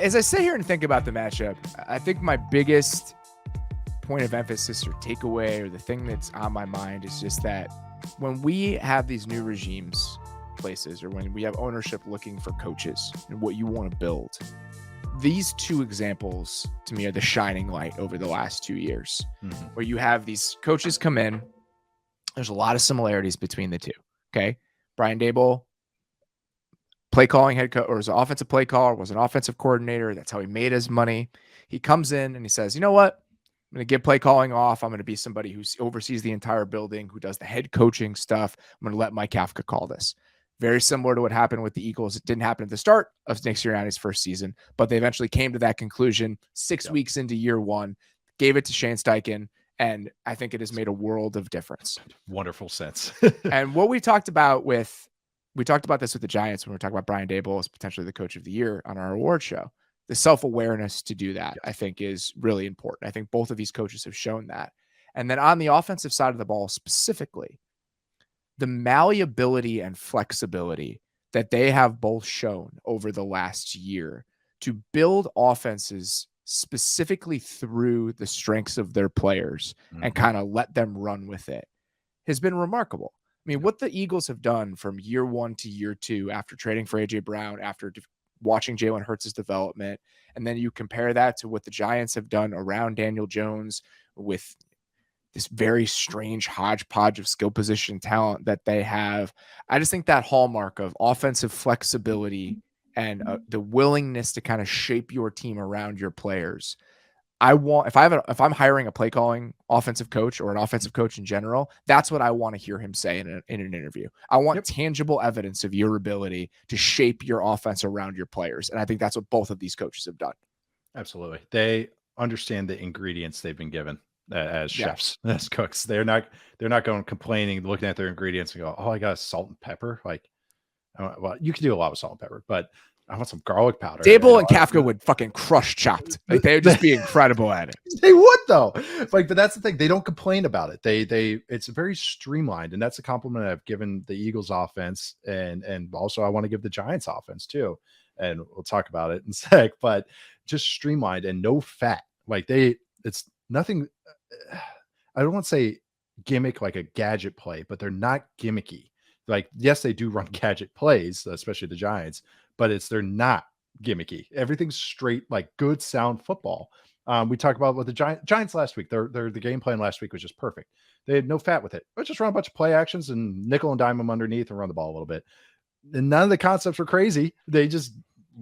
As I sit here and think about the matchup, I think my biggest point of emphasis or takeaway or the thing that's on my mind is just that when we have these new regimes places or when we have ownership looking for coaches and what you want to build, these two examples to me are the shining light over the last 2 years, where you have these coaches come in. There's a lot of similarities between the two. Okay. Brian Daboll, play calling head coach, or was an offensive play caller, was an offensive coordinator. That's how he made his money. He comes in and he says, you know what? I'm going to give play calling off. I'm going to be somebody who oversees the entire building, who does the head coaching stuff. I'm going to let Mike Kafka call this. Very similar to what happened with the Eagles. It didn't happen at the start of Nick Sirianni's first season, but they eventually came to that conclusion 6 weeks into year one, gave it to Shane Steichen, and I think it has made a world of difference. Wonderful sense. And what we talked about this with the Giants when we were talking about Brian Daboll as potentially the coach of the year on our award show. The self-awareness to do that, I think, is really important. I think both of these coaches have shown that. And then on the offensive side of the ball specifically, the malleability and flexibility that they have both shown over the last year to build offenses specifically through the strengths of their players and kind of let them run with it has been remarkable. I mean, what the Eagles have done from year one to year two after trading for A.J. Brown, after watching Jalen Hurts' development, and then you compare that to what the Giants have done around Daniel Jones with this very strange hodgepodge of skill position talent that they have. I just think that hallmark of offensive flexibility and the willingness to kind of shape your team around your players. If I'm hiring a play calling offensive coach or an offensive coach in general, that's what I want to hear him say in an interview. I want tangible evidence of your ability to shape your offense around your players. And I think that's what both of these coaches have done. Absolutely. They understand the ingredients they've been given as chefs, as cooks. They're not going complaining, looking at their ingredients and go, oh, I got salt and pepper. Like, well, you can do a lot with salt and pepper, but I want some garlic powder. Daboll and Kafka would fucking crush Chopped. Like, they would just be incredible at it. They would though. Like, but that's the thing. They don't complain about it. It's very streamlined, and that's a compliment I've given the Eagles offense, and also I want to give the Giants offense too. And we'll talk about it in a sec. But just streamlined and no fat. Like it's nothing. I don't want to say gimmick like a gadget play, but they're not gimmicky. Like, yes, they do run gadget plays, especially the Giants, but they're not gimmicky. Everything's straight, like good sound football. We talked about what the Giants last week. The game plan last week was just perfect. They had no fat with it. Let's just run a bunch of play actions and nickel and dime them underneath and run the ball a little bit. And none of the concepts were crazy. They just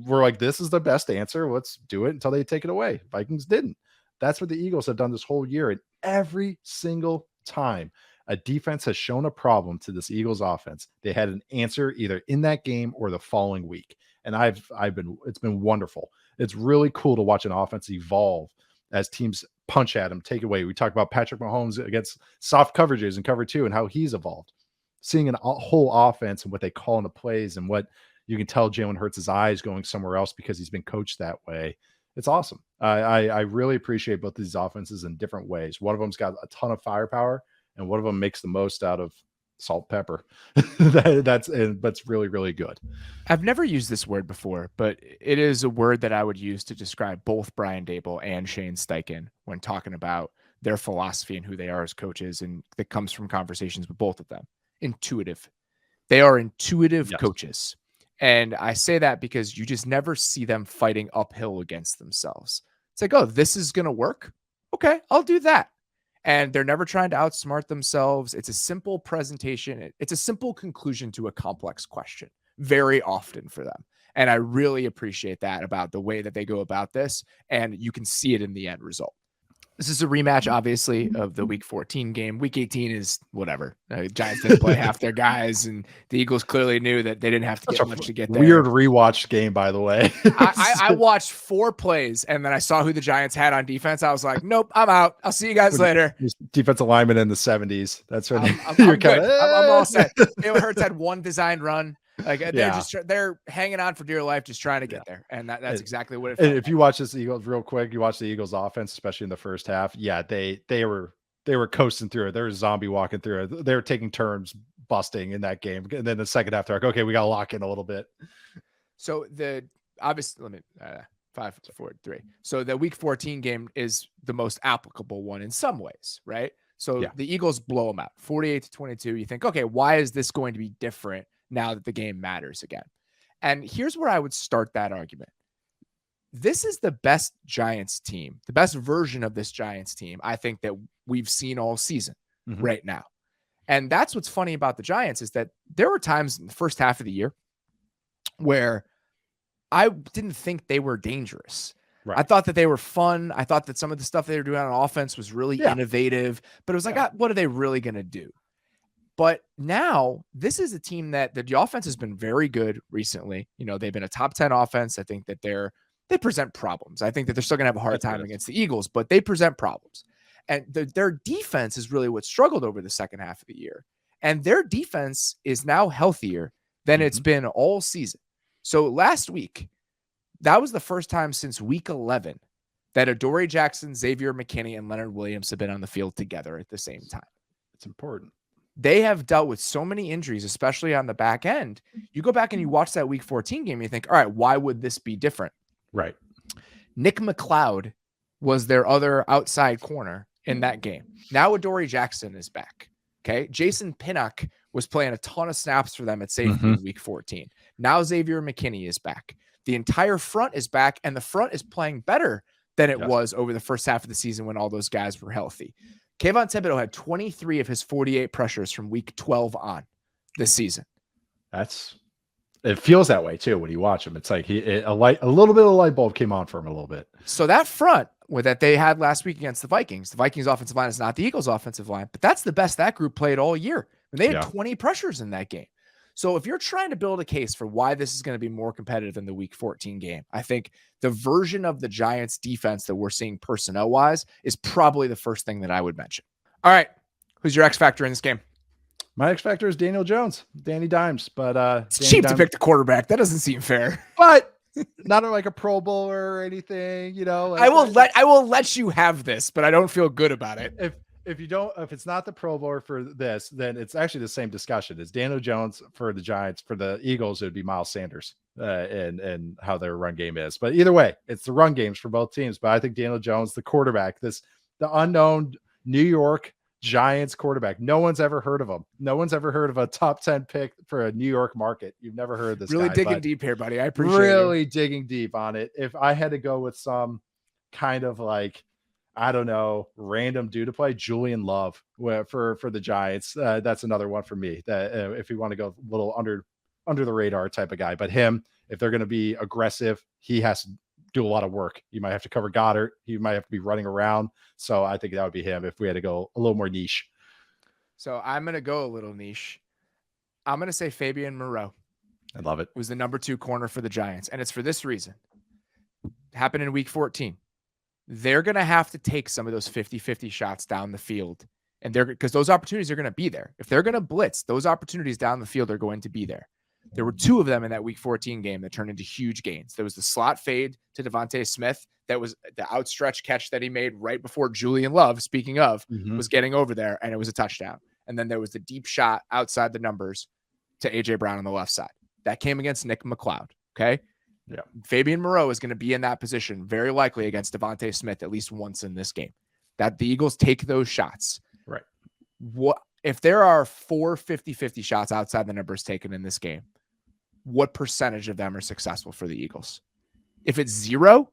were like, this is the best answer. Let's do it until they take it away. Vikings didn't. That's what the Eagles have done this whole year. And every single time a defense has shown a problem to this Eagles offense, they had an answer either in that game or the following week. And it's been wonderful. It's really cool to watch an offense evolve as teams punch at him, take away. We talked about Patrick Mahomes against soft coverages in cover 2 and how he's evolved. Seeing a whole offense and what they call in the plays and what you can tell Jalen Hurts' eyes going somewhere else because he's been coached that way. It's awesome. I really appreciate both of these offenses in different ways. One of them's got a ton of firepower, and one of them makes the most out of salt pepper. That's really, really good. I've never used this word before, but it is a word that I would use to describe both Brian Daboll and Shane Steichen when talking about their philosophy and who they are as coaches, and that comes from conversations with both of them. Intuitive. They are intuitive coaches. And I say that because you just never see them fighting uphill against themselves. It's like, oh, this is going to work. Okay, I'll do that. And they're never trying to outsmart themselves. It's a simple presentation. It's a simple conclusion to a complex question very often for them. And I really appreciate that about the way that they go about this. And you can see it in the end result. This is a rematch, obviously, of the Week 14 game. Week 18 is whatever. Giants didn't play half their guys, and the Eagles clearly knew that they didn't have to get much to get there. Weird rewatch game, by the way. I watched 4 plays, and then I saw who the Giants had on defense. I was like, nope, I'm out. I'll see you guys later. Defensive lineman in the 70s. That's when I'm all set. Jalen Hurts had one designed run. Like they're hanging on for dear life, just trying to get there, and that's exactly what it felt if you watch this Eagles real quick, you watch the Eagles offense, especially in the first half. Yeah, they were coasting through it. There was a zombie walking through it. They were taking turns busting in that game, and then the second half, they're like, okay, we got to lock in a little bit. So obviously, let me 5, 4, 3. So the week 14 game is the most applicable one in some ways, right? So the Eagles blow them out 48-22. You think, okay, why is this going to be different now that the game matters again? And here's where I would start that argument. This is the best Giants team, the best version of this Giants team, I think, that we've seen all season right now. And that's what's funny about the Giants, is that there were times in the first half of the year where I didn't think they were dangerous. Right. I thought that they were fun. I thought that some of the stuff they were doing on offense was really innovative, but it was like, what are they really going to do? But now this is a team that the offense has been very good recently. You know, they've been a top 10 offense. I think that they present problems. I think that they're still going to have a hard time against the Eagles, but they present problems. And their defense is really what struggled over the second half of the year. And their defense is now healthier than it's been all season. So last week, that was the first time since week 11 that Adoree Jackson, Xavier McKinney, and Leonard Williams have been on the field together at the same time. It's important. They have dealt with so many injuries, especially on the back end. You go back and you watch that week 14 game, and you think, all right, why would this be different? Right. Nick McLeod was their other outside corner in that game. Now Adoree Jackson is back. Okay. Jason Pinnock was playing a ton of snaps for them at safety in week 14. Now Xavier McKinney is back. The entire front is back, and the front is playing better than it was over the first half of the season when all those guys were healthy. Kayvon Thibodeau had 23 of his 48 pressures from week 12 on this season. It feels that way too when you watch him. It's like a little bit of a light bulb came on for him a little bit. So that front that they had last week against the Vikings offensive line is not the Eagles offensive line, but that's the best that group played all year. And they had 20 pressures in that game. So if you're trying to build a case for why this is going to be more competitive than the week 14 game, I think the version of the Giants defense that we're seeing personnel wise is probably the first thing that I would mention. All right. Who's your X factor in this game? My X factor is Daniel Jones, Danny Dimes, but it's cheap to pick the quarterback. That doesn't seem fair, but not like a Pro Bowler or anything, you know. I will let you have this, but I don't feel good about it. If it's not the Pro Bowler for this, then it's actually the same discussion. It's Daniel Jones for the Giants. For the Eagles, it would be Miles Sanders and how their run game is. But either way, it's the run games for both teams. But I think Daniel Jones, the quarterback, the unknown New York Giants quarterback. No one's ever heard of him. No one's ever heard of a top 10 pick for a New York market. You've never heard of this really guy. Digging deep here, buddy. I appreciate it. Digging deep on it. If I had to go with some kind of like, I don't know, random dude to play, Julian Love for the Giants. That's another one for me. That if you want to go a little under the radar type of guy, but him, if they're going to be aggressive, he has to do a lot of work. You might have to cover Goddard. He might have to be running around. So I think that would be him if we had to go a little more niche. So I'm going to go a little niche. I'm going to say Fabian Moreau. I love it. Who's the number 2 corner for the Giants. And it's for this reason. Happened in week 14. They're going to have to take some of those 50-50 shots down the field. And because those opportunities are going to be there. If they're going to blitz, those opportunities down the field are going to be there. There were 2 of them in that week 14 game that turned into huge gains. There was the slot fade to Devontae Smith. That was the outstretched catch that he made right before Julian Love, speaking of, was getting over there, and it was a touchdown. And then there was the deep shot outside the numbers to A.J. Brown on the left side. That came against Nick McLeod, okay? Yeah. Fabian Moreau is going to be in that position very likely against Devontae Smith at least once in this game. That the Eagles take those shots. Right. What if there are 4 50-50 shots outside the numbers taken in this game? What percentage of them are successful for the Eagles? If it's 0,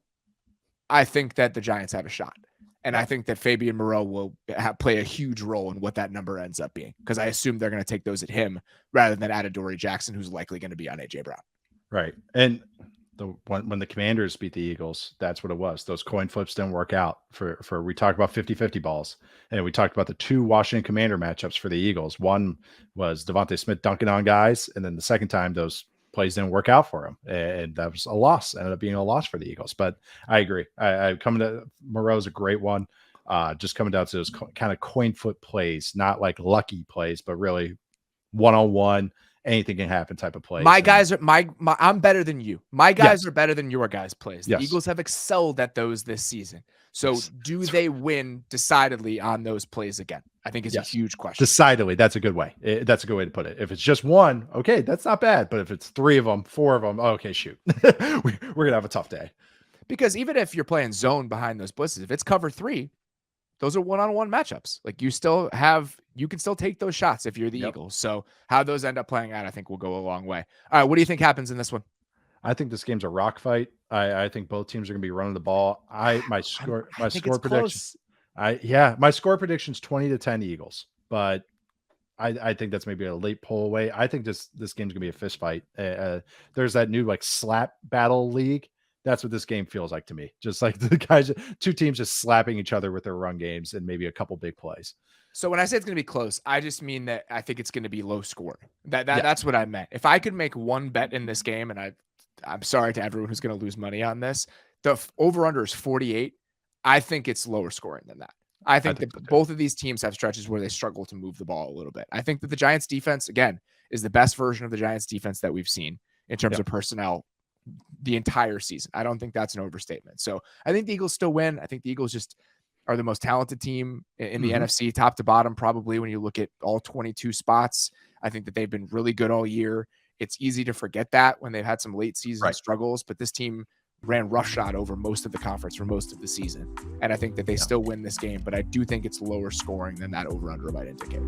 I think that the Giants have a shot. And I think that Fabian Moreau will play a huge role in what that number ends up being, because I assume they're going to take those at him rather than at Adoree Jackson, who's likely going to be on A.J. Brown. Right. And when the Commanders beat the Eagles, that's what it was. Those coin flips didn't work out for we talked about 50-50 balls, and we talked about the 2 Washington Commander matchups for the Eagles. One was Devontae Smith dunking on guys, and then the second time those plays didn't work out for him, and that was a loss. Ended up being a loss for the Eagles. But I agree. I coming to Moreau's a great one. Just coming down to those kind of coin flip plays, not like lucky plays, but really one-on-one. Anything can happen type of play. My guys are I'm better than you. My guys are better than your guys' plays. The Eagles have excelled at those this season. So do they win decidedly on those plays again? I think it's a huge question. Decidedly. That's a good way. That's a good way to put it. If it's just one, okay, that's not bad. But if it's 3 of them, 4 of them, okay, shoot. We're going to have a tough day. Because even if you're playing zone behind those blitzes, if it's cover 3, those are one-on-one matchups. Like you can still take those shots if you're the Eagles. So how those end up playing out, I think will go a long way. All right. What do you think happens in this one? I think this game's a rock fight. I think both teams are going to be running the ball. My score prediction. My score prediction is 20-10 Eagles, but I think that's maybe a late pull away. I think this game's gonna be a fist fight. There's that new like slap battle league. That's what this game feels like to me. Just like the guys, two teams just slapping each other with their run games and maybe a couple big plays. So when I say it's gonna be close, I just mean that I think it's gonna be low scoring. That's what I meant. If I could make one bet in this game, and I'm sorry to everyone who's gonna lose money on this, the over under is 48. I think it's lower scoring than that. I think that both of these teams have stretches where they struggle to move the ball a little bit. I think that the Giants defense, again, is the best version of the Giants defense that we've seen in terms of personnel the entire season. I don't think that's an overstatement. So I think the Eagles still win. I think the Eagles just are the most talented team in the NFC, top to bottom, probably when you look at all 22 spots. I think that they've been really good all year. It's easy to forget that when they've had some late season struggles, but this team ran roughshod over most of the conference for most of the season. And I think that they still win this game, but I do think it's lower scoring than that over-under might indicate.